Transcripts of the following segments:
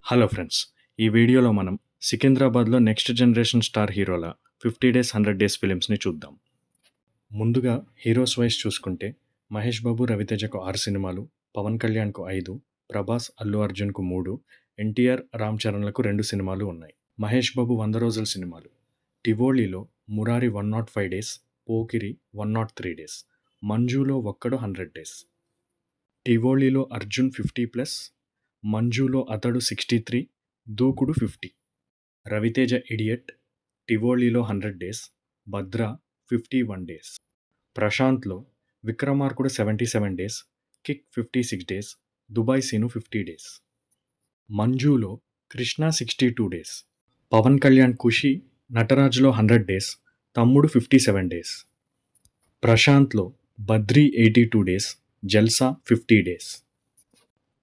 Hello friends, ఈ వీడియోలో మనం సికింద్రాబాద్లో నెక్స్ట్ జనరేషన్ స్టార్ హీరోల 50 డేస్ 100 డేస్ ఫిలిమ్స్ని చూద్దాం. ముందుగా హీరోస్ వైస్ చూసుకుంటే మహేష్ బాబు రవితేజకు 6 సినిమాలు, పవన్ కళ్యాణ్కు 5, ప్రభాస్ అల్లు అర్జున్కు 3, ఎన్టీఆర్ రామ్ చరణ్లకు 2 సినిమాలు ఉన్నాయి. మహేష్ బాబు 100 రోజుల సినిమాలు: టివోళిలో మురారి 105 డేస్, పోకిరి 103 డేస్, మంజులో ఒక్కడు 100 డేస్. టివోళిలో అర్జున్ 50+, మంజులో అతడు 63, దూకుడు 50. రవితేజ ఇడియట్, టివోళిలో 100 డేస్, భద్ర 51 డేస్. ప్రశాంత్లో Vikramarkudu 77 days, kick 56 days, Dubai Seenu 50 days. మంజులో కృష్ణ 62 డేస్. పవన్ కళ్యాణ్ ఖుషి, నటరాజ్లో 100 డేస్, తమ్ముడు 57 డేస్. ప్రశాంత్లో బద్రీ 82 డేస్, జల్సా 50 డేస్.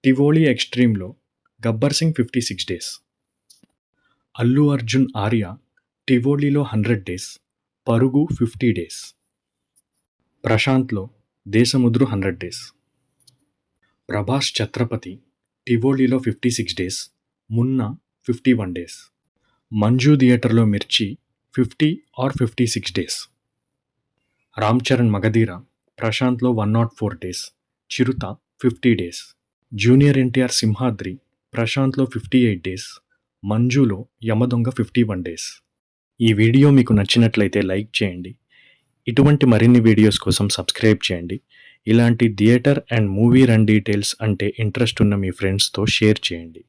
టివోళి ఎక్స్ట్రీమ్లో గబ్బర్ సింగ్ 56 డేస్. అల్లు అర్జున్ ఆర్య టివోళిలో 100 డేస్, పరుగు 50 డేస్. ప్రశాంత్లో దేశముద్రు 100 డేస్. ప్రభాస్ ఛత్రపతి టివోళిలో 56 డేస్, మున్నా 51 డేస్. మంజు థియేటర్లో మిర్చి 50 ఆర్ 56 డేస్. రామ్ చరణ్ మగధీర ప్రశాంత్లో 104 days, Chirutha 50 days. Junior NTR Simhadri ప్రశాంత్లో 58 డేస్, మంజులో యమదొంగ 51 డేస్. ఈ వీడియో మీకు నచ్చినట్లయితే లైక్ చేయండి. ఇటువంటి మరిన్ని వీడియోస్ కోసం సబ్స్క్రైబ్ చేయండి. ఇలాంటి theatre and movie run details అంటే ఇంట్రెస్ట్ ఉన్న మీ ఫ్రెండ్స్తో షేర్ చేయండి.